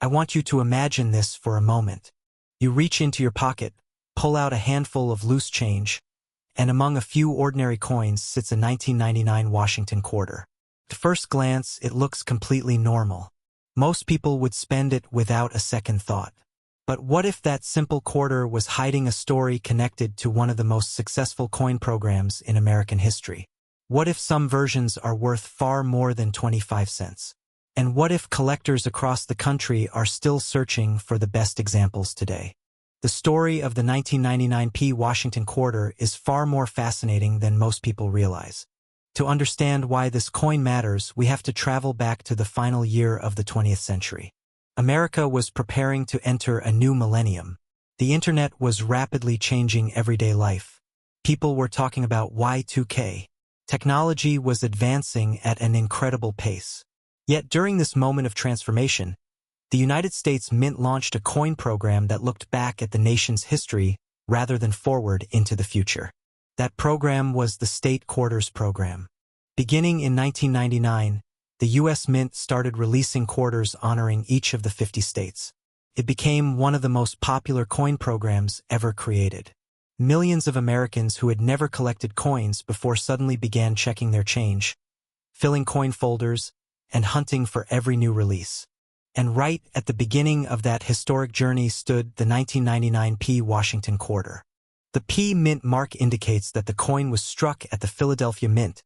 I want you to imagine this for a moment. You reach into your pocket, pull out a handful of loose change, and among a few ordinary coins sits a 1999 Washington quarter. At first glance, it looks completely normal. Most people would spend it without a second thought. But what if that simple quarter was hiding a story connected to one of the most successful coin programs in American history? What if some versions are worth far more than 25 cents? And what if collectors across the country are still searching for the best examples today? The story of the 1999 Washington quarter is far more fascinating than most people realize. To understand why this coin matters, we have to travel back to the final year of the 20th century. America was preparing to enter a new millennium. The internet was rapidly changing everyday life. People were talking about Y2K. Technology was advancing at an incredible pace. Yet during this moment of transformation, the United States Mint launched a coin program that looked back at the nation's history rather than forward into the future. That program was the State Quarters Program. Beginning in 1999, the U.S. Mint started releasing quarters honoring each of the 50 states. It became one of the most popular coin programs ever created. Millions of Americans who had never collected coins before suddenly began checking their change, filling coin folders, and hunting for every new release. And right at the beginning of that historic journey stood the 1999 Washington quarter. The P Mint mark indicates that the coin was struck at the Philadelphia Mint,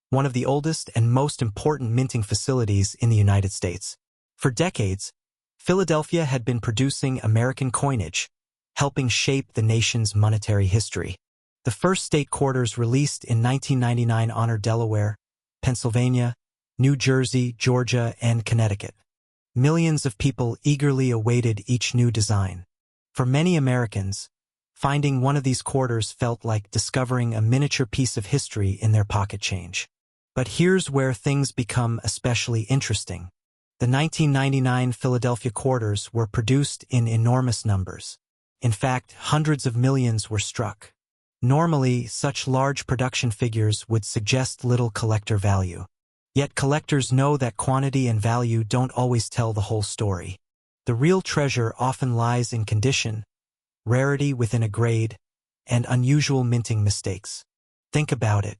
one of the oldest and most important minting facilities in the United States. For decades, Philadelphia had been producing American coinage, helping shape the nation's monetary history. The first state quarters released in 1999 honored Delaware, Pennsylvania, New Jersey, Georgia, and Connecticut. Millions of people eagerly awaited each new design. For many Americans, finding one of these quarters felt like discovering a miniature piece of history in their pocket change. But here's where things become especially interesting. The 1999 Philadelphia quarters were produced in enormous numbers. In fact, hundreds of millions were struck. Normally, such large production figures would suggest little collector value. Yet collectors know that quantity and value don't always tell the whole story. The real treasure often lies in condition, rarity within a grade, and unusual minting mistakes. Think about it.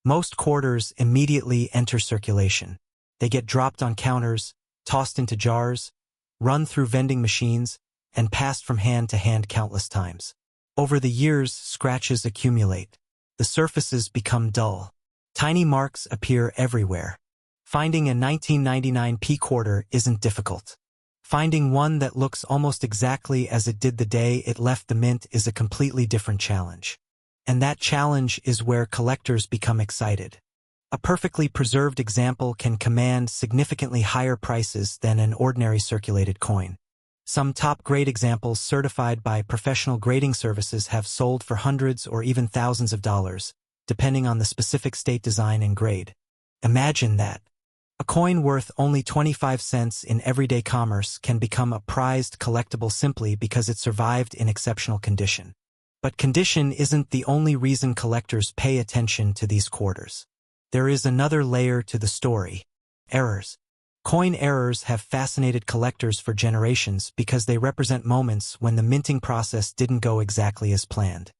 Most quarters immediately enter circulation. They get dropped on counters, tossed into jars, run through vending machines, and passed from hand to hand countless times. Over the years, scratches accumulate. The surfaces become dull. Tiny marks appear everywhere. Finding a 1999 quarter isn't difficult. Finding one that looks almost exactly as it did the day it left the mint is a completely different challenge. And that challenge is where collectors become excited. A perfectly preserved example can command significantly higher prices than an ordinary circulated coin. Some top-grade examples certified by professional grading services have sold for hundreds or even thousands of dollars, depending on the specific state design and grade. Imagine that. A coin worth only 25 cents in everyday commerce can become a prized collectible simply because it survived in exceptional condition. But condition isn't the only reason collectors pay attention to these quarters. There is another layer to the story: errors. Coin errors have fascinated collectors for generations because they represent moments when the minting process didn't go exactly as planned.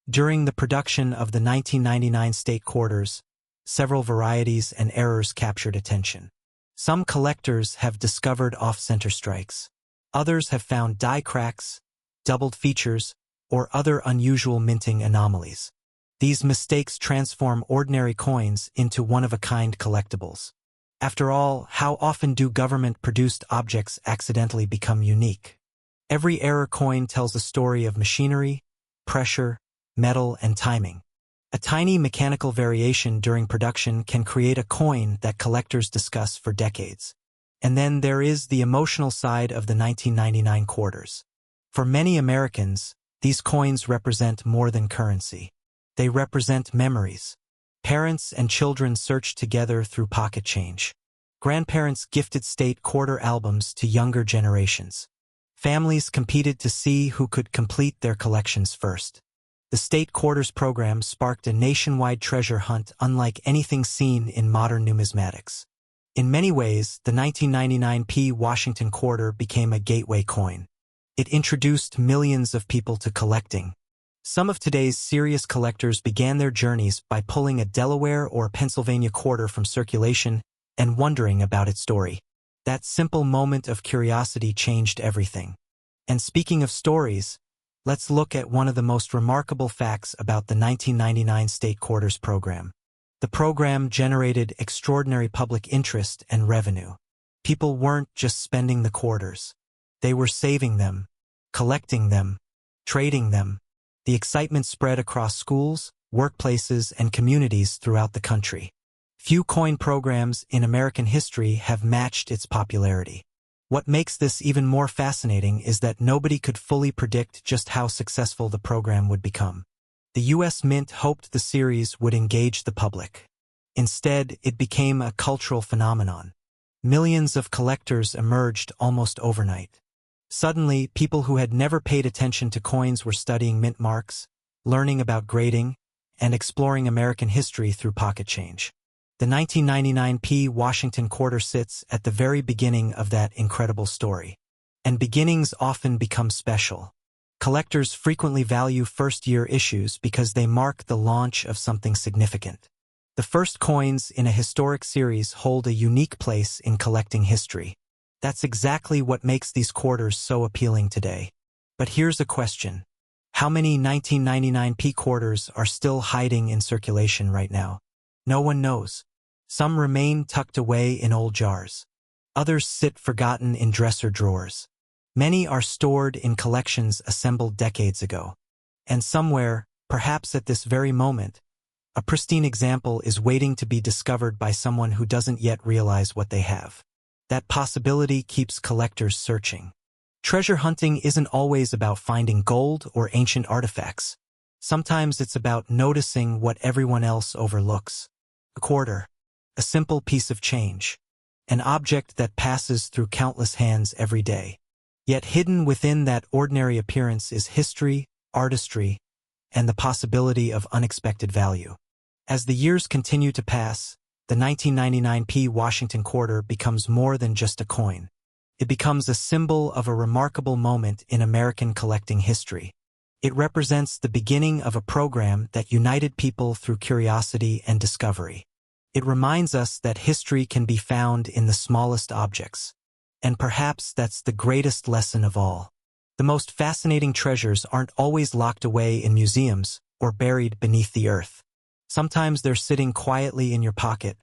During the production of the 1999 state quarters, several varieties and errors captured attention. Some collectors have discovered off-center strikes. Others have found die cracks, doubled features, or other unusual minting anomalies. These mistakes transform ordinary coins into one-of-a-kind collectibles. After all, how often do government-produced objects accidentally become unique? Every error coin tells a story of machinery, pressure, metal, and timing. A tiny mechanical variation during production can create a coin that collectors discuss for decades. And then there is the emotional side of the 1999 quarters. For many Americans, these coins represent more than currency. They represent memories. Parents and children searched together through pocket change. Grandparents gifted state quarter albums to younger generations. Families competed to see who could complete their collections first. The State Quarters program sparked a nationwide treasure hunt unlike anything seen in modern numismatics. In many ways, the 1999 Washington quarter became a gateway coin. It introduced millions of people to collecting. Some of today's serious collectors began their journeys by pulling a Delaware or Pennsylvania quarter from circulation and wondering about its story. That simple moment of curiosity changed everything. And speaking of stories, let's look at one of the most remarkable facts about the 1999 State Quarters program. The program generated extraordinary public interest and revenue. People weren't just spending the quarters. They were saving them, collecting them, trading them. The excitement spread across schools, workplaces, and communities throughout the country. Few coin programs in American history have matched its popularity. What makes this even more fascinating is that nobody could fully predict just how successful the program would become. The U.S. Mint hoped the series would engage the public. Instead, it became a cultural phenomenon. Millions of collectors emerged almost overnight. Suddenly, people who had never paid attention to coins were studying mint marks, learning about grading, and exploring American history through pocket change. The 1999 Washington quarter sits at the very beginning of that incredible story. And beginnings often become special. Collectors frequently value first-year issues because they mark the launch of something significant. The first coins in a historic series hold a unique place in collecting history. That's exactly what makes these quarters so appealing today. But here's a question. How many 1999 quarters are still hiding in circulation right now? No one knows. Some remain tucked away in old jars. Others sit forgotten in dresser drawers. Many are stored in collections assembled decades ago. And somewhere, perhaps at this very moment, a pristine example is waiting to be discovered by someone who doesn't yet realize what they have. That possibility keeps collectors searching. Treasure hunting isn't always about finding gold or ancient artifacts. Sometimes it's about noticing what everyone else overlooks. A quarter. A simple piece of change. An object that passes through countless hands every day. Yet hidden within that ordinary appearance is history, artistry, and the possibility of unexpected value. As the years continue to pass, the 1999 Washington quarter becomes more than just a coin. It becomes a symbol of a remarkable moment in American collecting history. It represents the beginning of a program that united people through curiosity and discovery. It reminds us that history can be found in the smallest objects. And perhaps that's the greatest lesson of all. The most fascinating treasures aren't always locked away in museums or buried beneath the earth. Sometimes they're sitting quietly in your pocket,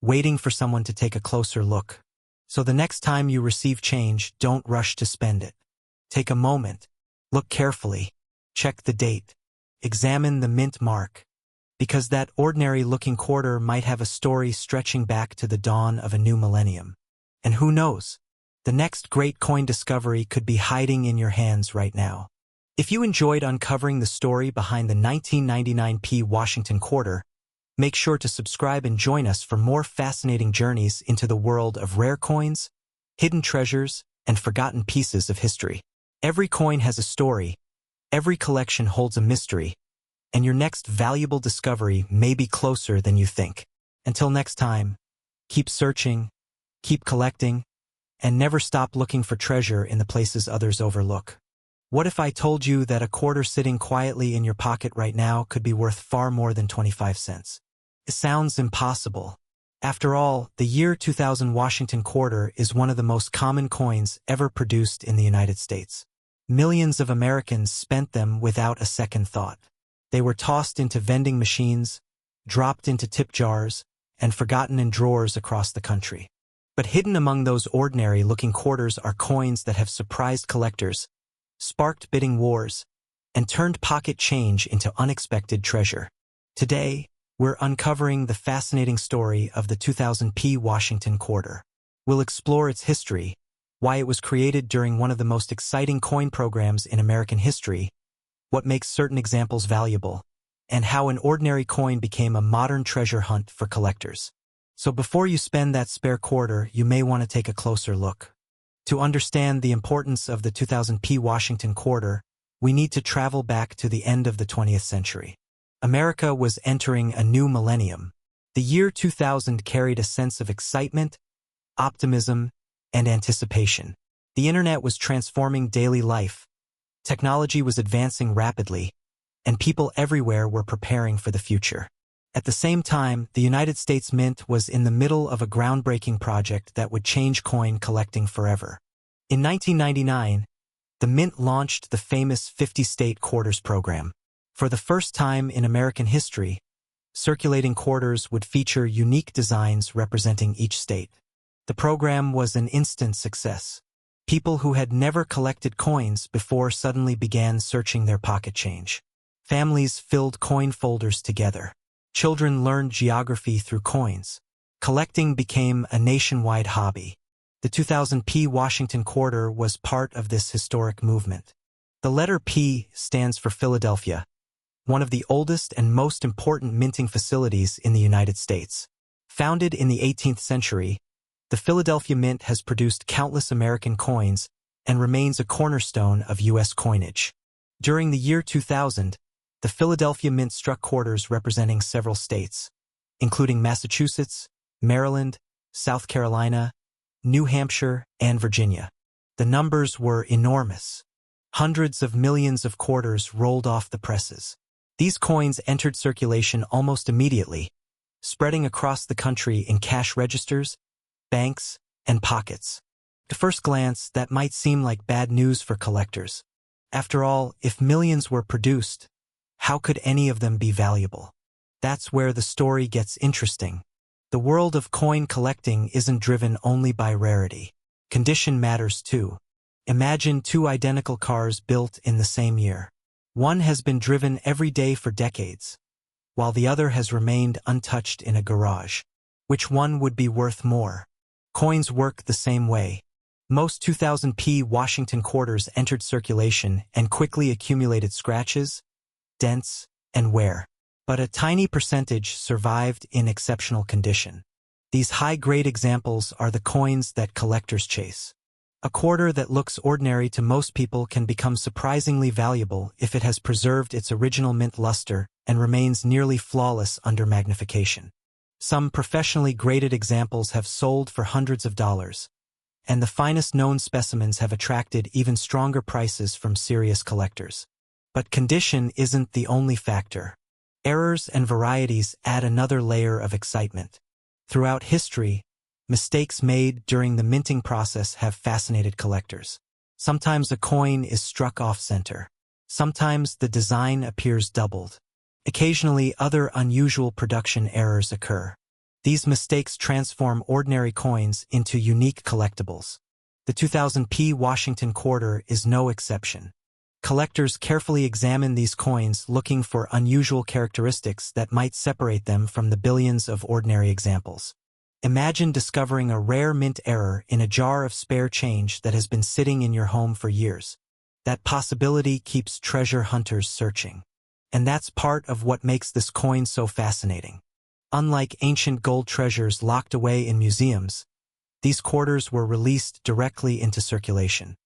waiting for someone to take a closer look. So the next time you receive change, don't rush to spend it. Take a moment, look carefully, check the date, examine the mint mark, because that ordinary-looking quarter might have a story stretching back to the dawn of a new millennium. And who knows? The next great coin discovery could be hiding in your hands right now. If you enjoyed uncovering the story behind the 1999 Washington quarter, make sure to subscribe and join us for more fascinating journeys into the world of rare coins, hidden treasures, and forgotten pieces of history. Every coin has a story, every collection holds a mystery, and your next valuable discovery may be closer than you think. Until next time, keep searching, keep collecting, and never stop looking for treasure in the places others overlook. What if I told you that a quarter sitting quietly in your pocket right now could be worth far more than 25 cents? It sounds impossible. After all, the year 2000 Washington quarter is one of the most common coins ever produced in the United States. Millions of Americans spent them without a second thought. They were tossed into vending machines, dropped into tip jars, and forgotten in drawers across the country. But hidden among those ordinary-looking quarters are coins that have surprised collectors, sparked bidding wars, and turned pocket change into unexpected treasure. Today, we're uncovering the fascinating story of the 2000 Washington quarter. We'll explore its history, why it was created during one of the most exciting coin programs in American history, what makes certain examples valuable, and how an ordinary coin became a modern treasure hunt for collectors. So before you spend that spare quarter, you may want to take a closer look. To understand the importance of the 2000 Washington quarter, we need to travel back to the end of the 20th century. America was entering a new millennium. The year 2000 carried a sense of excitement, optimism, and anticipation. The internet was transforming daily life, technology was advancing rapidly, and people everywhere were preparing for the future. At the same time, the United States Mint was in the middle of a groundbreaking project that would change coin collecting forever. In 1999, the Mint launched the famous 50-state quarters program. For the first time in American history, circulating quarters would feature unique designs representing each state. The program was an instant success. People who had never collected coins before suddenly began searching their pocket change. Families filled coin folders together. Children learned geography through coins. Collecting became a nationwide hobby. The 2000 P Washington quarter was part of this historic movement. The letter P stands for Philadelphia, one of the oldest and most important minting facilities in the United States. Founded in the 18th century, the Philadelphia Mint has produced countless American coins and remains a cornerstone of U.S. coinage. During the year 2000, the Philadelphia Mint struck quarters representing several states, including Massachusetts, Maryland, South Carolina, New Hampshire, and Virginia. The numbers were enormous. Hundreds of millions of quarters rolled off the presses. These coins entered circulation almost immediately, spreading across the country in cash registers, banks, and pockets. At first glance, that might seem like bad news for collectors. After all, if millions were produced, how could any of them be valuable? That's where the story gets interesting. The world of coin collecting isn't driven only by rarity. Condition matters too. Imagine two identical cars built in the same year. One has been driven every day for decades, while the other has remained untouched in a garage. Which one would be worth more? Coins work the same way. Most 2000 P Washington quarters entered circulation and quickly accumulated scratches, dents, and wear. But a tiny percentage survived in exceptional condition. These high-grade examples are the coins that collectors chase. A quarter that looks ordinary to most people can become surprisingly valuable if it has preserved its original mint luster and remains nearly flawless under magnification. Some professionally graded examples have sold for hundreds of dollars, and the finest known specimens have attracted even stronger prices from serious collectors. But condition isn't the only factor. Errors and varieties add another layer of excitement. Throughout history, mistakes made during the minting process have fascinated collectors. Sometimes a coin is struck off-center. Sometimes the design appears doubled. Occasionally, other unusual production errors occur. These mistakes transform ordinary coins into unique collectibles. The 2000 P Washington quarter is no exception. Collectors carefully examine these coins looking for unusual characteristics that might separate them from the billions of ordinary examples. Imagine discovering a rare mint error in a jar of spare change that has been sitting in your home for years. That possibility keeps treasure hunters searching. And that's part of what makes this coin so fascinating. Unlike ancient gold treasures locked away in museums, these quarters were released directly into circulation.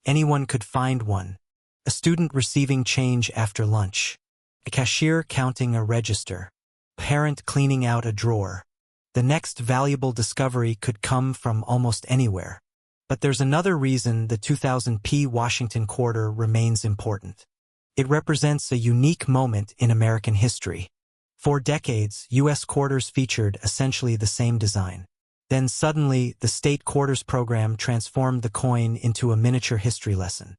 Anyone could find one. A student receiving change after lunch, a cashier counting a register, a parent cleaning out a drawer. The next valuable discovery could come from almost anywhere. But there's another reason the 2000 P Washington quarter remains important. It represents a unique moment in American history. For decades, U.S. quarters featured essentially the same design. Then suddenly, the state quarters program transformed the coin into a miniature history lesson.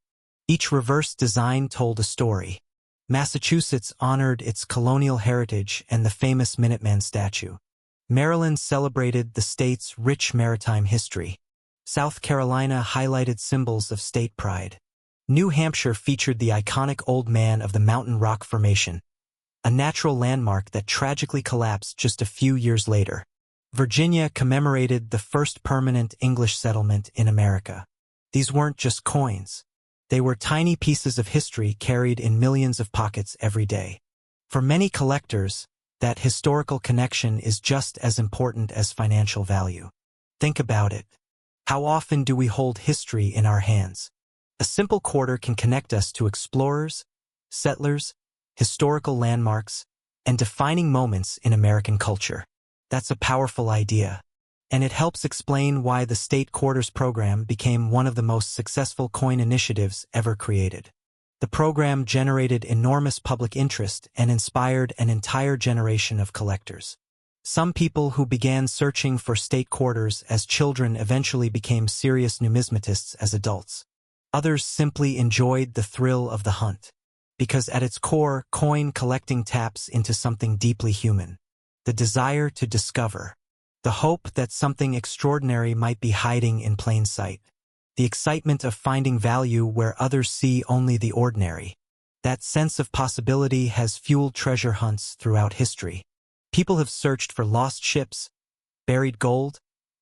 Each reverse design told a story. Massachusetts honored its colonial heritage and the famous Minuteman statue. Maryland celebrated the state's rich maritime history. South Carolina highlighted symbols of state pride. New Hampshire featured the iconic Old Man of the Mountain Rock Formation, a natural landmark that tragically collapsed just a few years later. Virginia commemorated the first permanent English settlement in America. These weren't just coins. They were tiny pieces of history carried in millions of pockets every day. For many collectors, that historical connection is just as important as financial value. Think about it. How often do we hold history in our hands? A simple quarter can connect us to explorers, settlers, historical landmarks, and defining moments in American culture. That's a powerful idea. And it helps explain why the State Quarters program became one of the most successful coin initiatives ever created. The program generated enormous public interest and inspired an entire generation of collectors. Some people who began searching for state quarters as children eventually became serious numismatists as adults. Others simply enjoyed the thrill of the hunt. Because at its core, coin collecting taps into something deeply human. The desire to discover. The hope that something extraordinary might be hiding in plain sight. The excitement of finding value where others see only the ordinary. That sense of possibility has fueled treasure hunts throughout history. People have searched for lost ships, buried gold,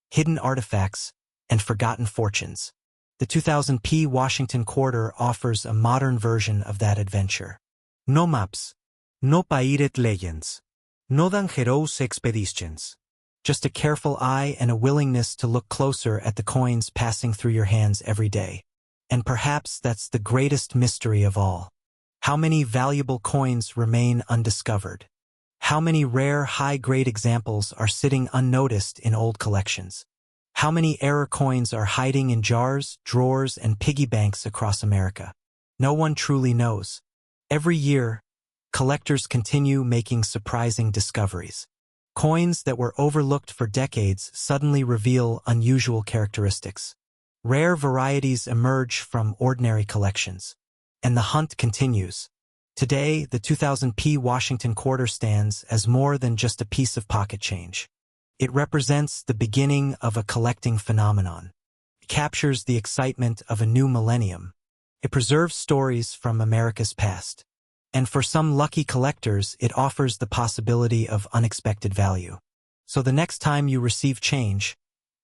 hidden artifacts, and forgotten fortunes. The 2000p Washington Quarter offers a modern version of that adventure. No maps, no pirate legends, no dangerous expeditions. Just a careful eye and a willingness to look closer at the coins passing through your hands every day. And perhaps that's the greatest mystery of all. How many valuable coins remain undiscovered? How many rare high-grade examples are sitting unnoticed in old collections? How many error coins are hiding in jars, drawers, and piggy banks across America? No one truly knows. Every year, collectors continue making surprising discoveries. Coins that were overlooked for decades suddenly reveal unusual characteristics. Rare varieties emerge from ordinary collections. And the hunt continues. Today, the 2000p Washington Quarter stands as more than just a piece of pocket change. It represents the beginning of a collecting phenomenon. It captures the excitement of a new millennium. It preserves stories from America's past. And for some lucky collectors, it offers the possibility of unexpected value. So the next time you receive change,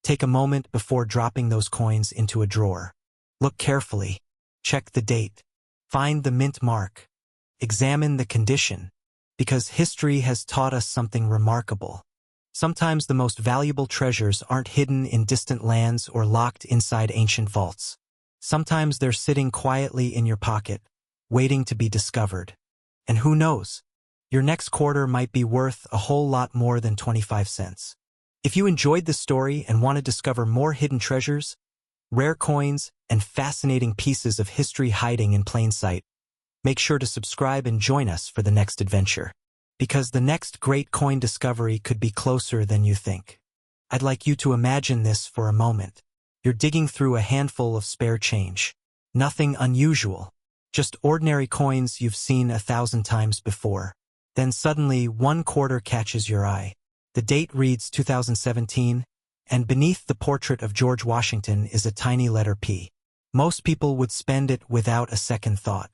take a moment before dropping those coins into a drawer. Look carefully. Check the date. Find the mint mark. Examine the condition, because history has taught us something remarkable. Sometimes the most valuable treasures aren't hidden in distant lands or locked inside ancient vaults. Sometimes they're sitting quietly in your pocket, waiting to be discovered. And who knows? Your next quarter might be worth a whole lot more than 25 cents. If you enjoyed this story and want to discover more hidden treasures, rare coins, and fascinating pieces of history hiding in plain sight, make sure to subscribe and join us for the next adventure. Because the next great coin discovery could be closer than you think. I'd like you to imagine this for a moment. You're digging through a handful of spare change. Nothing unusual. Just ordinary coins you've seen 1,000 times before. Then suddenly one quarter catches your eye. The date reads 2017, and beneath the portrait of George Washington is a tiny letter P. Most people would spend it without a second thought.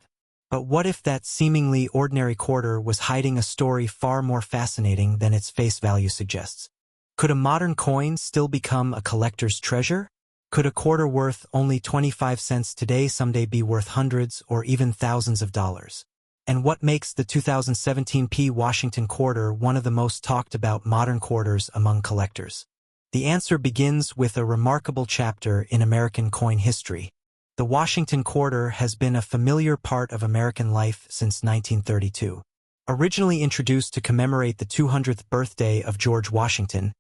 But what if that seemingly ordinary quarter was hiding a story far more fascinating than its face value suggests? Could a modern coin still become a collector's treasure? Could a quarter worth only 25 cents today someday be worth hundreds or even thousands of dollars? And what makes the 2017p Washington Quarter one of the most talked about modern quarters among collectors? The answer begins with a remarkable chapter in American coin history. The Washington Quarter has been a familiar part of American life since 1932. Originally introduced to commemorate the 200th birthday of George Washington,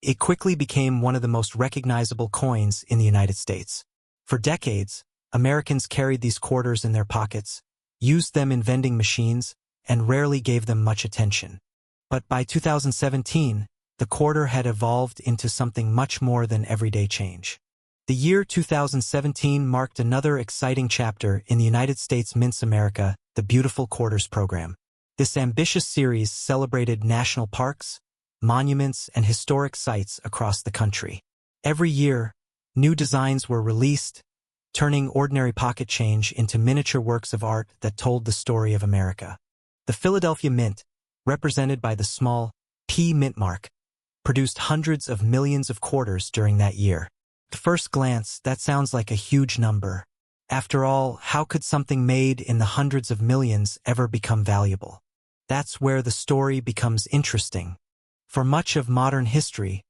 it quickly became one of the most recognizable coins in the United States. For decades, Americans carried these quarters in their pockets, used them in vending machines, and rarely gave them much attention. But by 2017, the quarter had evolved into something much more than everyday change. The year 2017 marked another exciting chapter in the United States Mint's America, the Beautiful Quarters program. This ambitious series celebrated national parks, monuments, and historic sites across the country. Every year, new designs were released, turning ordinary pocket change into miniature works of art that told the story of America. The Philadelphia Mint, represented by the small P mint mark, produced hundreds of millions of quarters during that year. At first glance, that sounds like a huge number. After all, how could something made in the hundreds of millions ever become valuable? That's where the story becomes interesting. For much of modern history,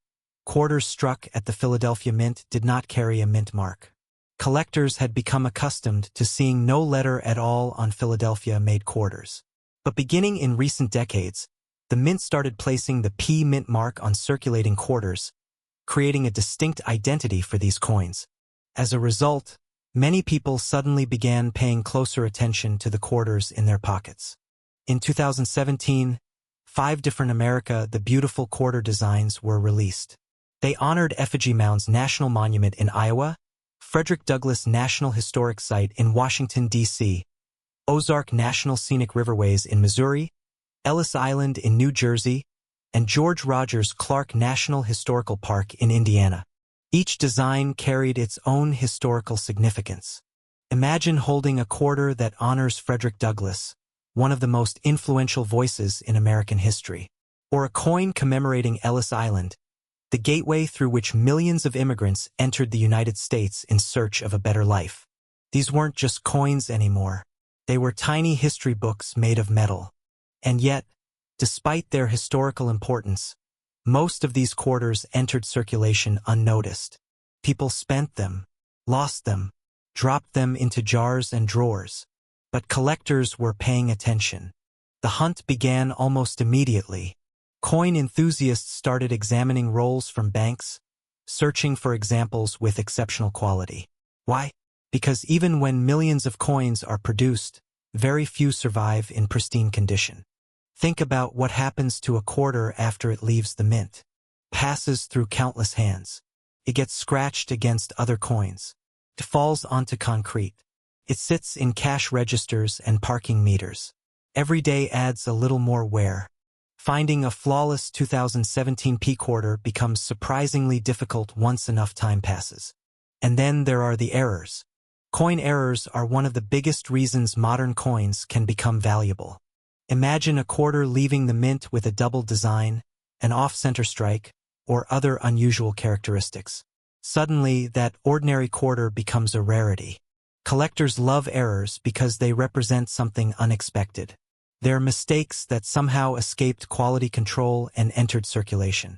quarters struck at the Philadelphia Mint did not carry a mint mark. Collectors had become accustomed to seeing no letter at all on Philadelphia-made quarters. But beginning in recent decades, the Mint started placing the P mint mark on circulating quarters, creating a distinct identity for these coins. As a result, many people suddenly began paying closer attention to the quarters in their pockets. In 2017, 5 different America the Beautiful quarter designs were released. They honored Effigy Mound's National Monument in Iowa, Frederick Douglass National Historic Site in Washington, D.C., Ozark National Scenic Riverways in Missouri, Ellis Island in New Jersey, and George Rogers Clark National Historical Park in Indiana. Each design carried its own historical significance. Imagine holding a quarter that honors Frederick Douglass, one of the most influential voices in American history, or a coin commemorating Ellis Island, the gateway through which millions of immigrants entered the United States in search of a better life. These weren't just coins anymore. They were tiny history books made of metal. And yet, despite their historical importance, most of these quarters entered circulation unnoticed. People spent them, lost them, dropped them into jars and drawers. But collectors were paying attention. The hunt began almost immediately. Coin enthusiasts started examining rolls from banks, searching for examples with exceptional quality. Why? Because even when millions of coins are produced, very few survive in pristine condition. Think about what happens to a quarter after it leaves the mint. Passes through countless hands. It gets scratched against other coins. It falls onto concrete. It sits in cash registers and parking meters. Every day adds a little more wear. Finding a flawless 2017 P quarter becomes surprisingly difficult once enough time passes. And then there are the errors. Coin errors are one of the biggest reasons modern coins can become valuable. Imagine a quarter leaving the mint with a double design, an off-center strike, or other unusual characteristics. Suddenly, that ordinary quarter becomes a rarity. Collectors love errors because they represent something unexpected. They're mistakes that somehow escaped quality control and entered circulation.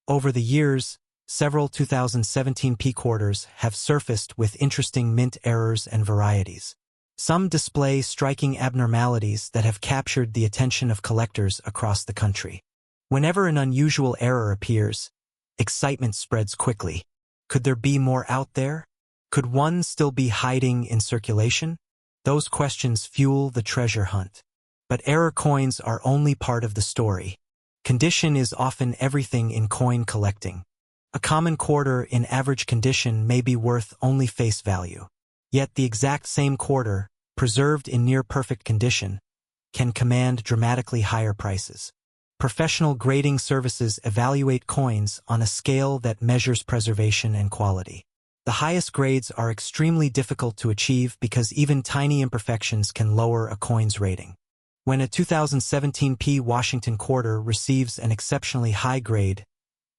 Over the years, several 2017 P quarters have surfaced with interesting mint errors and varieties. Some display striking abnormalities that have captured the attention of collectors across the country. Whenever an unusual error appears, excitement spreads quickly. Could there be more out there? Could one still be hiding in circulation? Those questions fuel the treasure hunt. But error coins are only part of the story. Condition is often everything in coin collecting. A common quarter in average condition may be worth only face value. Yet the exact same quarter, preserved in near-perfect condition, can command dramatically higher prices. Professional grading services evaluate coins on a scale that measures preservation and quality. The highest grades are extremely difficult to achieve because even tiny imperfections can lower a coin's rating. When a 2017 P Washington quarter receives an exceptionally high grade,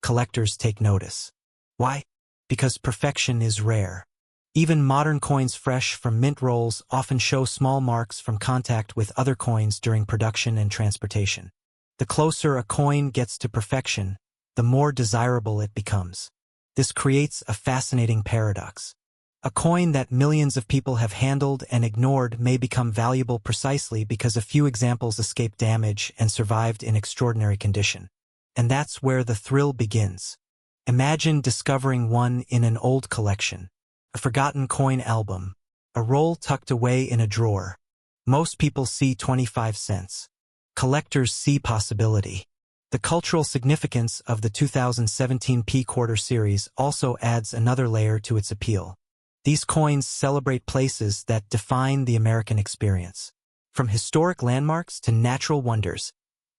collectors take notice. Why? Because perfection is rare. Even modern coins fresh from mint rolls often show small marks from contact with other coins during production and transportation. The closer a coin gets to perfection, the more desirable it becomes. This creates a fascinating paradox. A coin that millions of people have handled and ignored may become valuable precisely because a few examples escaped damage and survived in extraordinary condition. And that's where the thrill begins. Imagine discovering one in an old collection, a forgotten coin album, a roll tucked away in a drawer. Most people see 25 cents. Collectors see possibility. The cultural significance of the 2017 P quarter series also adds another layer to its appeal. These coins celebrate places that define the American experience. From historic landmarks to natural wonders,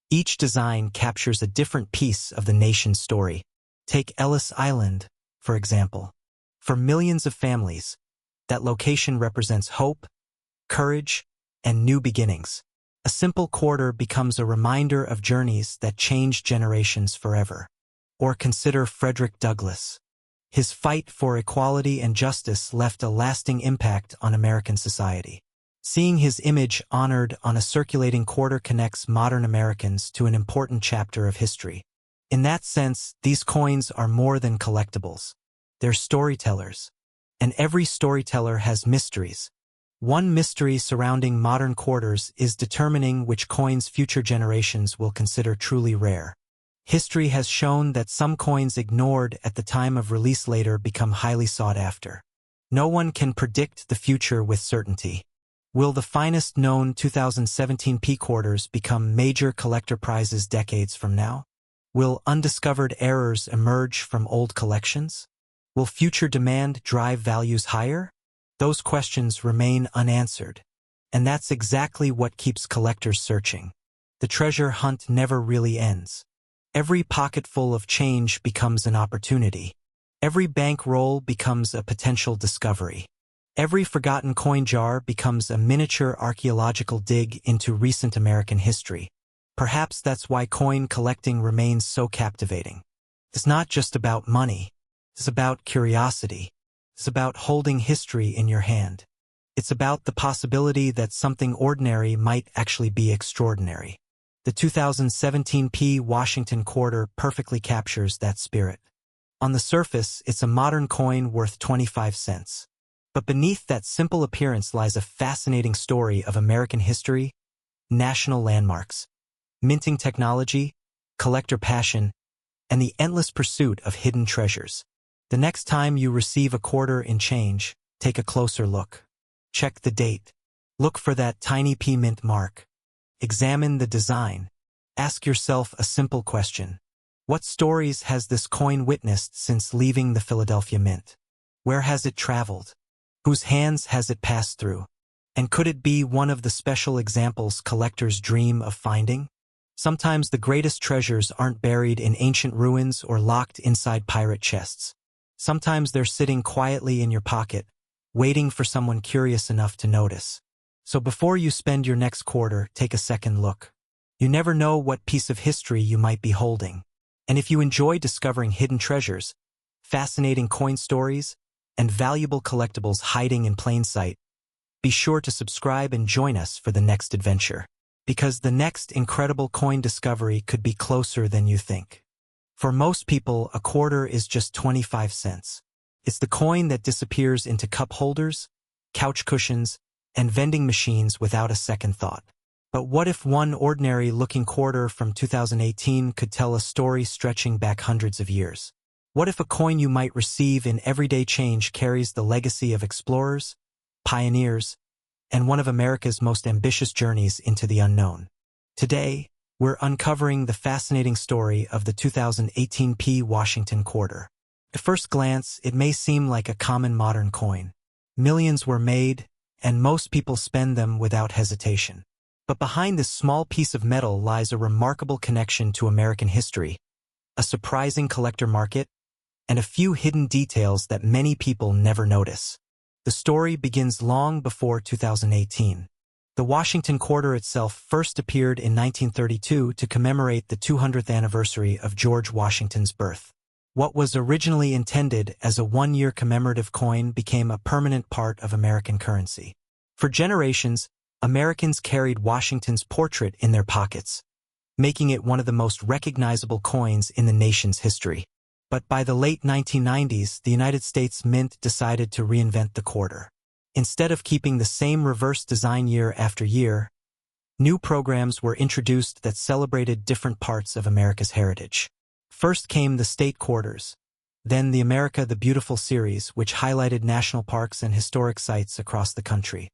each design captures a different piece of the nation's story. Take Ellis Island, for example. For millions of families, that location represents hope, courage, and new beginnings. A simple quarter becomes a reminder of journeys that change generations forever. Or consider Frederick Douglass. His fight for equality and justice left a lasting impact on American society. Seeing his image honored on a circulating quarter connects modern Americans to an important chapter of history. In that sense, these coins are more than collectibles. They're storytellers. And every storyteller has mysteries. One mystery surrounding modern quarters is determining which coins future generations will consider truly rare. History has shown that some coins ignored at the time of release later become highly sought after. No one can predict the future with certainty. Will the finest known 2017 P quarters become major collector prizes decades from now? Will undiscovered errors emerge from old collections? Will future demand drive values higher? Those questions remain unanswered. And that's exactly what keeps collectors searching. The treasure hunt never really ends. Every pocketful of change becomes an opportunity. Every bankroll becomes a potential discovery. Every forgotten coin jar becomes a miniature archaeological dig into recent American history. Perhaps that's why coin collecting remains so captivating. It's not just about money. It's about curiosity. It's about holding history in your hand. It's about the possibility that something ordinary might actually be extraordinary. The 2017 P Washington quarter perfectly captures that spirit. On the surface, it's a modern coin worth 25 cents. But beneath that simple appearance lies a fascinating story of American history, national landmarks, minting technology, collector passion, and the endless pursuit of hidden treasures. The next time you receive a quarter in change, take a closer look. Check the date. Look for that tiny P mint mark. Examine the design. Ask yourself a simple question. What stories has this coin witnessed since leaving the Philadelphia Mint? Where has it traveled? Whose hands has it passed through? And could it be one of the special examples collectors dream of finding? Sometimes the greatest treasures aren't buried in ancient ruins or locked inside pirate chests. Sometimes they're sitting quietly in your pocket, waiting for someone curious enough to notice. So before you spend your next quarter, take a second look. You never know what piece of history you might be holding. And if you enjoy discovering hidden treasures, fascinating coin stories, and valuable collectibles hiding in plain sight, be sure to subscribe and join us for the next adventure. Because the next incredible coin discovery could be closer than you think. For most people, a quarter is just 25 cents. It's the coin that disappears into cup holders, couch cushions, and vending machines without a second thought. But what if one ordinary-looking quarter from 2018 could tell a story stretching back hundreds of years? What if a coin you might receive in everyday change carries the legacy of explorers, pioneers, and one of America's most ambitious journeys into the unknown? Today, we're uncovering the fascinating story of the 2018 P Washington quarter. At first glance, it may seem like a common modern coin. Millions were made, and most people spend them without hesitation. But behind this small piece of metal lies a remarkable connection to American history, a surprising collector market, and a few hidden details that many people never notice. The story begins long before 2018. The Washington quarter itself first appeared in 1932 to commemorate the 200th anniversary of George Washington's birth. What was originally intended as a one-year commemorative coin became a permanent part of American currency. For generations, Americans carried Washington's portrait in their pockets, making it one of the most recognizable coins in the nation's history. But by the late 1990s, the United States Mint decided to reinvent the quarter. Instead of keeping the same reverse design year after year, new programs were introduced that celebrated different parts of America's heritage. First came the state quarters, then the America the Beautiful series, which highlighted national parks and historic sites across the country.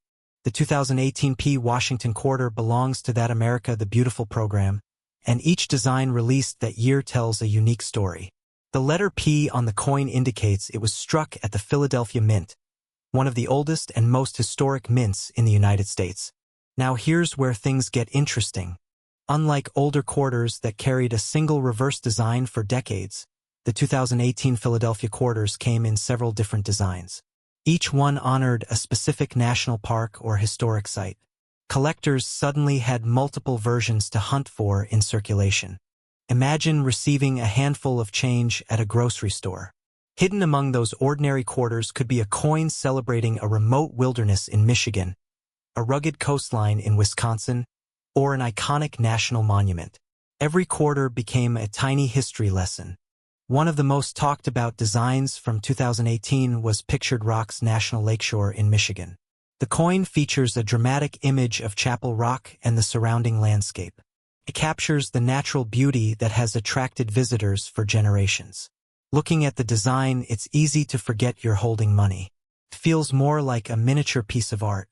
The 2018 P Washington quarter belongs to that America the Beautiful program, and each design released that year tells a unique story. The letter P on the coin indicates it was struck at the Philadelphia Mint, one of the oldest and most historic mints in the United States. Now here's where things get interesting. Unlike older quarters that carried a single reverse design for decades, the 2018 Philadelphia quarters came in several different designs. Each one honored a specific national park or historic site. Collectors suddenly had multiple versions to hunt for in circulation. Imagine receiving a handful of change at a grocery store. Hidden among those ordinary quarters could be a coin celebrating a remote wilderness in Michigan, a rugged coastline in Wisconsin, or an iconic national monument. Every quarter became a tiny history lesson. One of the most talked about designs from 2018 was Pictured Rock's National Lakeshore in Michigan. The coin features a dramatic image of Chapel Rock and the surrounding landscape. It captures the natural beauty that has attracted visitors for generations. Looking at the design, it's easy to forget you're holding money. It feels more like a miniature piece of art.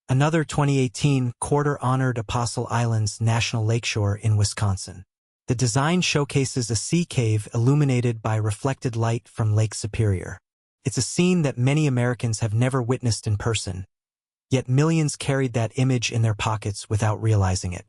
Another 2018 quarter honored Apostle Island's National Lakeshore in Wisconsin. The design showcases a sea cave illuminated by reflected light from Lake Superior. It's a scene that many Americans have never witnessed in person, yet millions carried that image in their pockets without realizing it.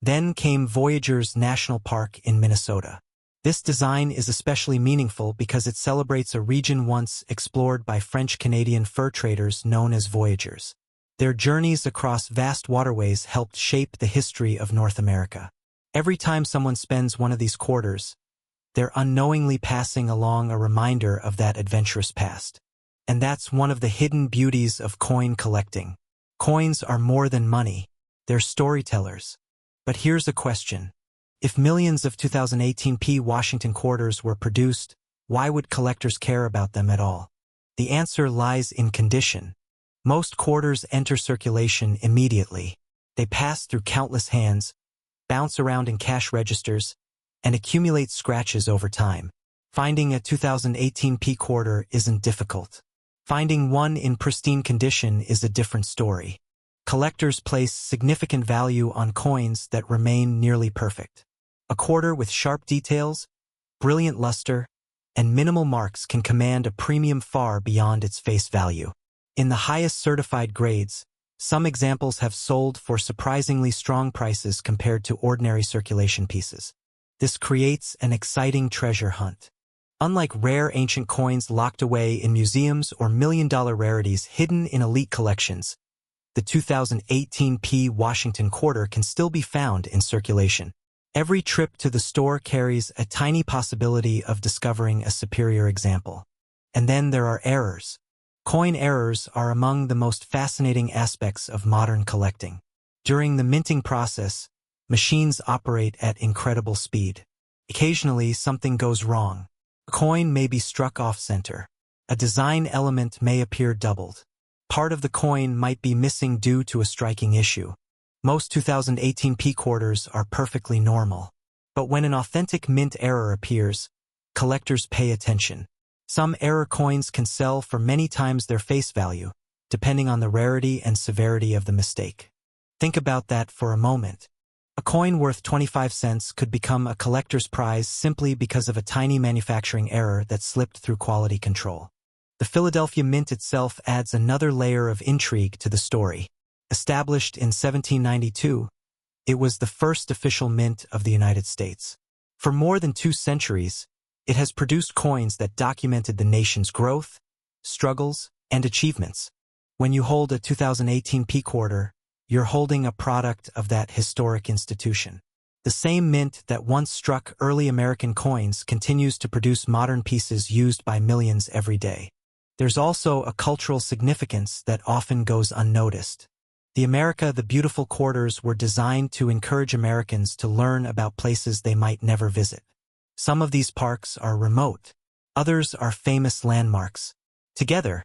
Then came Voyageurs National Park in Minnesota. This design is especially meaningful because it celebrates a region once explored by French-Canadian fur traders known as voyageurs. Their journeys across vast waterways helped shape the history of North America. Every time someone spends one of these quarters, they're unknowingly passing along a reminder of that adventurous past. And that's one of the hidden beauties of coin collecting. Coins are more than money. They're storytellers. But here's a question. If millions of 2018 Washington quarters were produced, why would collectors care about them at all? The answer lies in condition. Most quarters enter circulation immediately. They pass through countless hands, bounce around in cash registers, and accumulate scratches over time. Finding a 2018 quarter isn't difficult. Finding one in pristine condition is a different story. Collectors place significant value on coins that remain nearly perfect. A quarter with sharp details, brilliant luster, and minimal marks can command a premium far beyond its face value. In the highest certified grades, some examples have sold for surprisingly strong prices compared to ordinary circulation pieces. This creates an exciting treasure hunt. Unlike rare ancient coins locked away in museums or million-dollar rarities hidden in elite collections, the 2018 Washington quarter can still be found in circulation. Every trip to the store carries a tiny possibility of discovering a superior example. And then there are errors. Coin errors are among the most fascinating aspects of modern collecting. During the minting process, machines operate at incredible speed. Occasionally, something goes wrong. A coin may be struck off-center. A design element may appear doubled. Part of the coin might be missing due to a striking issue. Most 2018 quarters are perfectly normal. But when an authentic mint error appears, collectors pay attention. Some error coins can sell for many times their face value, depending on the rarity and severity of the mistake. Think about that for a moment. A coin worth 25 cents could become a collector's prize simply because of a tiny manufacturing error that slipped through quality control. The Philadelphia Mint itself adds another layer of intrigue to the story. Established in 1792, it was the first official mint of the United States. For more than 2 centuries, it has produced coins that documented the nation's growth, struggles, and achievements. When you hold a 2018 quarter, you're holding a product of that historic institution. The same mint that once struck early American coins continues to produce modern pieces used by millions every day. There's also a cultural significance that often goes unnoticed. The America the Beautiful quarters were designed to encourage Americans to learn about places they might never visit. Some of these parks are remote. Others are famous landmarks. Together,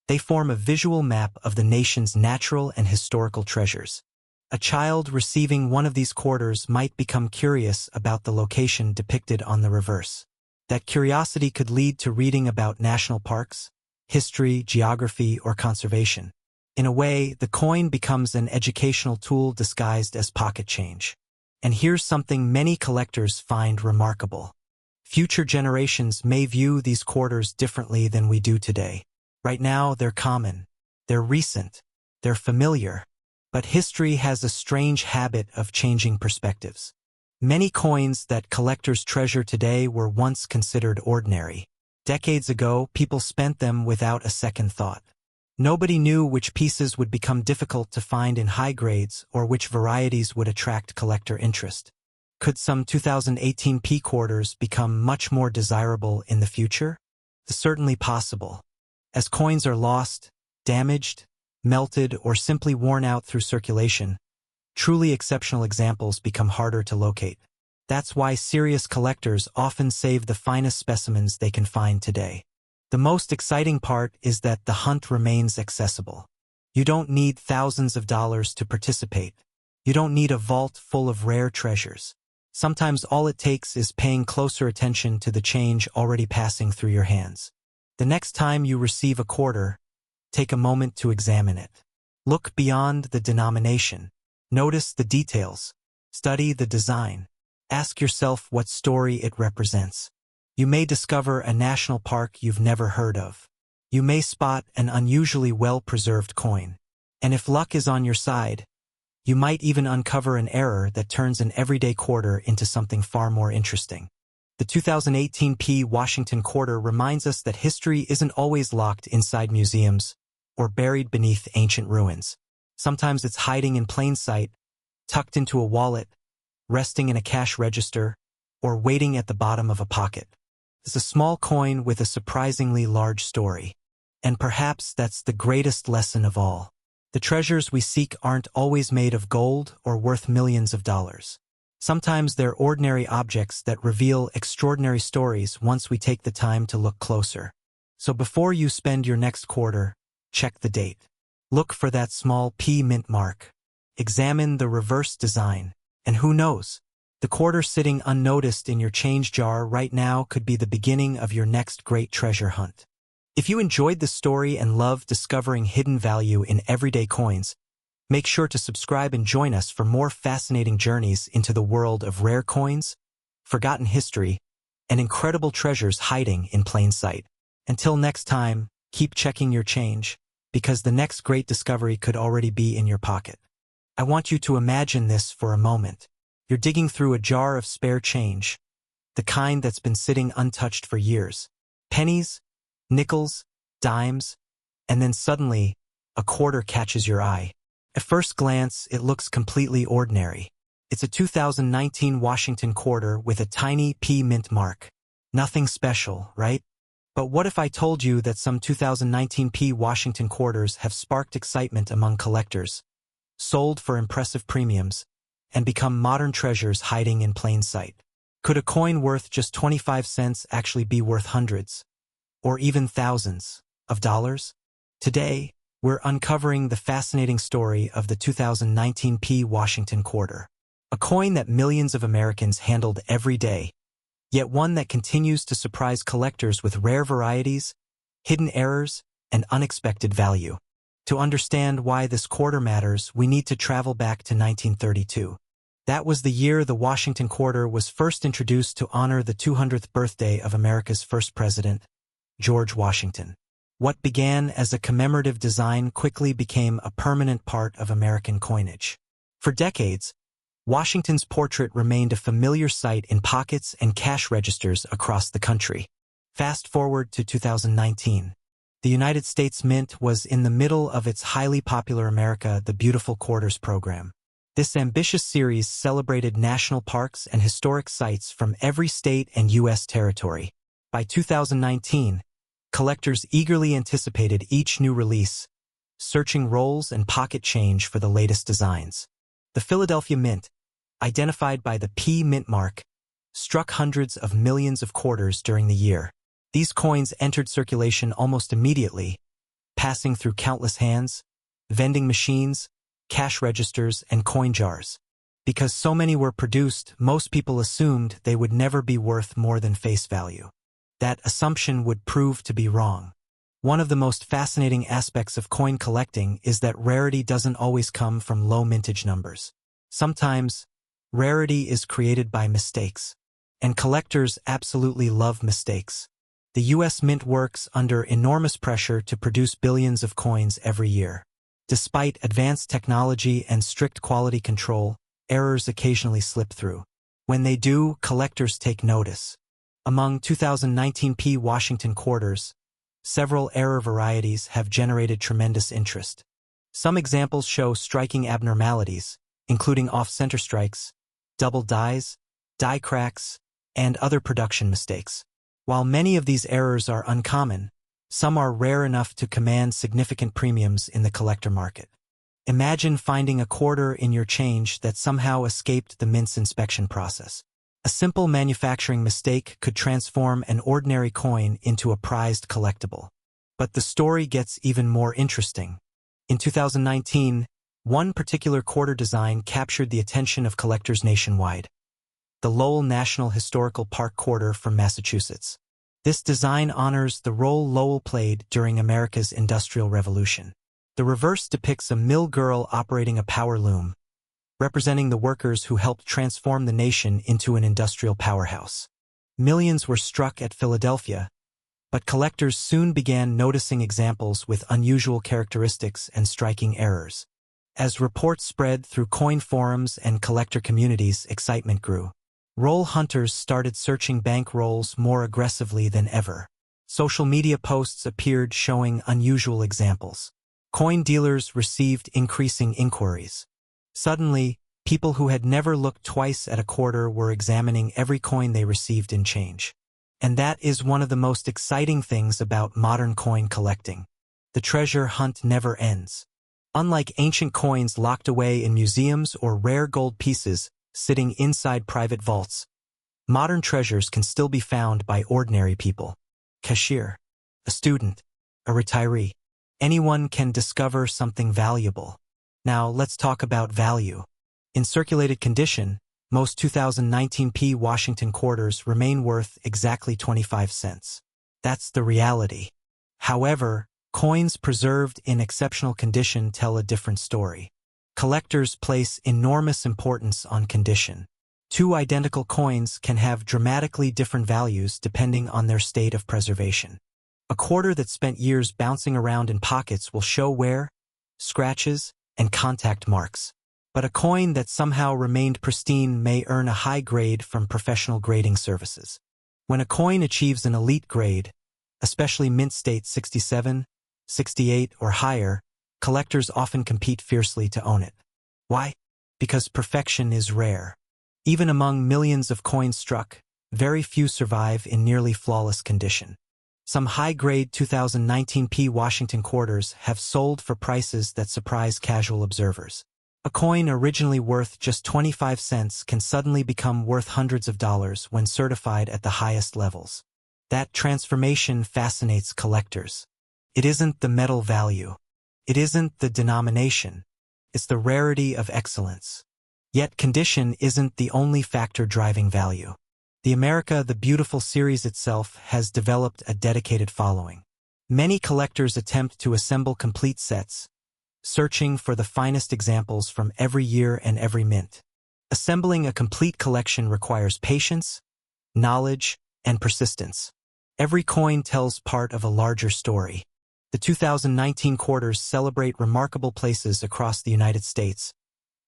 they form a visual map of the nation's natural and historical treasures. A child receiving one of these quarters might become curious about the location depicted on the reverse. That curiosity could lead to reading about national parks, history, geography, or conservation. In a way, the coin becomes an educational tool disguised as pocket change. And here's something many collectors find remarkable. Future generations may view these quarters differently than we do today. Right now, they're common, they're recent, they're familiar. But history has a strange habit of changing perspectives. Many coins that collectors treasure today were once considered ordinary. Decades ago, people spent them without a second thought. Nobody knew which pieces would become difficult to find in high grades or which varieties would attract collector interest. Could some 2018 quarters become much more desirable in the future? It's certainly possible. As coins are lost, damaged, melted, or simply worn out through circulation, truly exceptional examples become harder to locate. That's why serious collectors often save the finest specimens they can find today. The most exciting part is that the hunt remains accessible. You don't need thousands of dollars to participate. You don't need a vault full of rare treasures. Sometimes all it takes is paying closer attention to the change already passing through your hands. The next time you receive a quarter, take a moment to examine it. Look beyond the denomination. Notice the details. Study the design. Ask yourself what story it represents. You may discover a national park you've never heard of. You may spot an unusually well-preserved coin. And if luck is on your side, you might even uncover an error that turns an everyday quarter into something far more interesting. The 2018 P. Washington quarter reminds us that history isn't always locked inside museums or buried beneath ancient ruins. Sometimes it's hiding in plain sight, tucked into a wallet, resting in a cash register, or waiting at the bottom of a pocket. It's a small coin with a surprisingly large story. And perhaps that's the greatest lesson of all. The treasures we seek aren't always made of gold or worth millions of dollars. Sometimes they're ordinary objects that reveal extraordinary stories once we take the time to look closer. So before you spend your next quarter, check the date. Look for that small P mint mark. Examine the reverse design. And who knows? The quarter sitting unnoticed in your change jar right now could be the beginning of your next great treasure hunt. If you enjoyed this story and love discovering hidden value in everyday coins, make sure to subscribe and join us for more fascinating journeys into the world of rare coins, forgotten history, and incredible treasures hiding in plain sight. Until next time, keep checking your change, because the next great discovery could already be in your pocket. I want you to imagine this for a moment. You're digging through a jar of spare change, the kind that's been sitting untouched for years. Pennies, nickels, dimes, and then suddenly, a quarter catches your eye. At first glance, it looks completely ordinary. It's a 2019 Washington quarter with a tiny P mint mark. Nothing special, right? But what if I told you that some 2019 P Washington quarters have sparked excitement among collectors, sold for impressive premiums, and become modern treasures hiding in plain sight? Could a coin worth just 25 cents actually be worth hundreds, or even thousands, of dollars? Today, we're uncovering the fascinating story of the 2019 P Washington quarter. A coin that millions of Americans handled every day, yet one that continues to surprise collectors with rare varieties, hidden errors, and unexpected value. To understand why this quarter matters, we need to travel back to 1932. That was the year the Washington quarter was first introduced to honor the 200th birthday of America's first president, George Washington. What began as a commemorative design quickly became a permanent part of American coinage. For decades, Washington's portrait remained a familiar sight in pockets and cash registers across the country. Fast forward to 2019. The United States Mint was in the middle of its highly popular America the Beautiful Quarters program. This ambitious series celebrated national parks and historic sites from every state and U.S. territory. By 2019, collectors eagerly anticipated each new release, searching rolls and pocket change for the latest designs. The Philadelphia Mint, identified by the P mint mark, struck hundreds of millions of quarters during the year. These coins entered circulation almost immediately, passing through countless hands, vending machines, cash registers, and coin jars. Because so many were produced, most people assumed they would never be worth more than face value. That assumption would prove to be wrong. One of the most fascinating aspects of coin collecting is that rarity doesn't always come from low mintage numbers. Sometimes, rarity is created by mistakes. And collectors absolutely love mistakes. The U.S. Mint works under enormous pressure to produce billions of coins every year. Despite advanced technology and strict quality control, errors occasionally slip through. When they do, collectors take notice. Among 2019 P Washington quarters, several error varieties have generated tremendous interest. Some examples show striking abnormalities, including off-center strikes, double dies, die cracks, and other production mistakes. While many of these errors are uncommon, some are rare enough to command significant premiums in the collector market. Imagine finding a quarter in your change that somehow escaped the mint's inspection process. A simple manufacturing mistake could transform an ordinary coin into a prized collectible. But the story gets even more interesting. In 2019, One particular quarter design captured the attention of collectors nationwide: the Lowell National Historical Park quarter from Massachusetts. This design honors the role Lowell played during America's Industrial Revolution. The reverse depicts a mill girl operating a power loom, representing the workers who helped transform the nation into an industrial powerhouse. Millions were struck at Philadelphia, but collectors soon began noticing examples with unusual characteristics and striking errors. As reports spread through coin forums and collector communities, excitement grew. Roll hunters started searching bank rolls more aggressively than ever. Social media posts appeared showing unusual examples. Coin dealers received increasing inquiries. Suddenly, people who had never looked twice at a quarter were examining every coin they received in change. And that is one of the most exciting things about modern coin collecting. The treasure hunt never ends. Unlike ancient coins locked away in museums or rare gold pieces sitting inside private vaults, modern treasures can still be found by ordinary people. Cashier, a student, a retiree. Anyone can discover something valuable. Now let's talk about value. In circulated condition, most 2019 Washington quarters remain worth exactly 25 cents. That's the reality. However, coins preserved in exceptional condition tell a different story. Collectors place enormous importance on condition. Two identical coins can have dramatically different values depending on their state of preservation. A quarter that spent years bouncing around in pockets will show wear, scratches, and contact marks. But a coin that somehow remained pristine may earn a high grade from professional grading services. When a coin achieves an elite grade, especially mint state 67, 68, or higher, collectors often compete fiercely to own it. Why? Because perfection is rare. Even among millions of coins struck, very few survive in nearly flawless condition. Some high-grade 2019 Washington quarters have sold for prices that surprise casual observers. A coin originally worth just 25 cents can suddenly become worth hundreds of dollars when certified at the highest levels. That transformation fascinates collectors. It isn't the metal value. It isn't the denomination. It's the rarity of excellence. Yet condition isn't the only factor driving value. The America the Beautiful series itself has developed a dedicated following. Many collectors attempt to assemble complete sets, searching for the finest examples from every year and every mint. Assembling a complete collection requires patience, knowledge, and persistence. Every coin tells part of a larger story. The 2019 quarters celebrate remarkable places across the United States,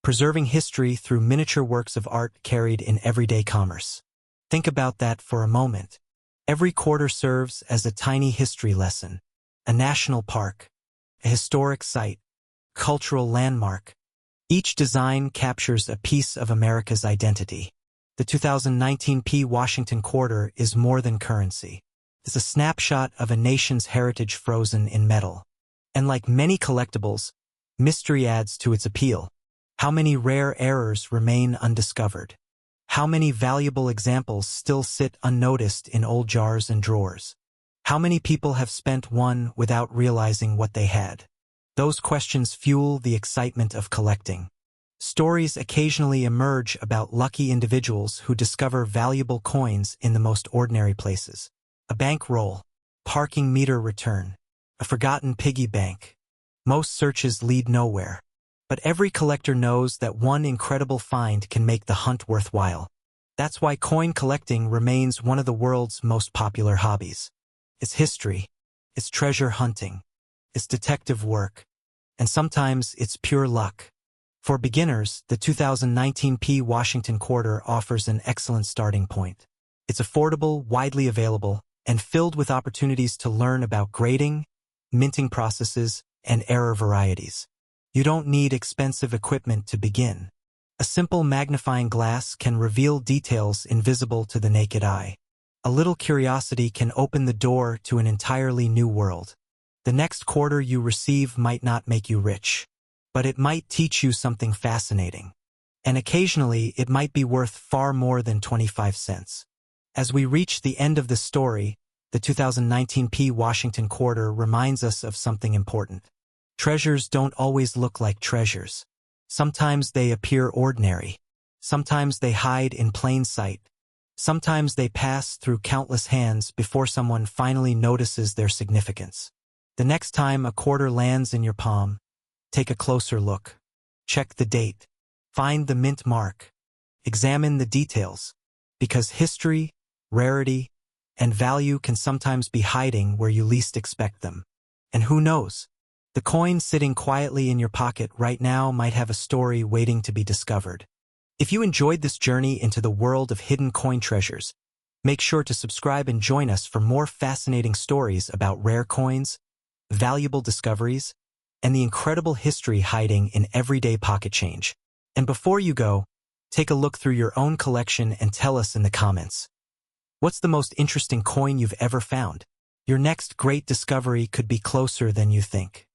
preserving history through miniature works of art carried in everyday commerce. Think about that for a moment. Every quarter serves as a tiny history lesson, a national park, a historic site, cultural landmark. Each design captures a piece of America's identity. The 2019 Washington quarter is more than currency. It's a snapshot of a nation's heritage frozen in metal. And like many collectibles, mystery adds to its appeal. How many rare errors remain undiscovered? How many valuable examples still sit unnoticed in old jars and drawers? How many people have spent one without realizing what they had? Those questions fuel the excitement of collecting. Stories occasionally emerge about lucky individuals who discover valuable coins in the most ordinary places. A bank roll, parking meter return, a forgotten piggy bank. Most searches lead nowhere. But every collector knows that one incredible find can make the hunt worthwhile. That's why coin collecting remains one of the world's most popular hobbies. It's history, it's treasure hunting, it's detective work, and sometimes it's pure luck. For beginners, the 2019 Washington quarter offers an excellent starting point. It's affordable, widely available, and filled with opportunities to learn about grading, minting processes, and error varieties. You don't need expensive equipment to begin. A simple magnifying glass can reveal details invisible to the naked eye. A little curiosity can open the door to an entirely new world. The next quarter you receive might not make you rich, but it might teach you something fascinating. And occasionally it might be worth far more than 25 cents. As we reach the end of the story, the 2019 Washington quarter reminds us of something important. Treasures don't always look like treasures. Sometimes they appear ordinary. Sometimes they hide in plain sight. Sometimes they pass through countless hands before someone finally notices their significance. The next time a quarter lands in your palm, take a closer look. Check the date. Find the mint mark. Examine the details, because history, rarity, and value can sometimes be hiding where you least expect them. And who knows? The coin sitting quietly in your pocket right now might have a story waiting to be discovered. If you enjoyed this journey into the world of hidden coin treasures, make sure to subscribe and join us for more fascinating stories about rare coins, valuable discoveries, and the incredible history hiding in everyday pocket change. And before you go, take a look through your own collection and tell us in the comments. What's the most interesting coin you've ever found? Your next great discovery could be closer than you think.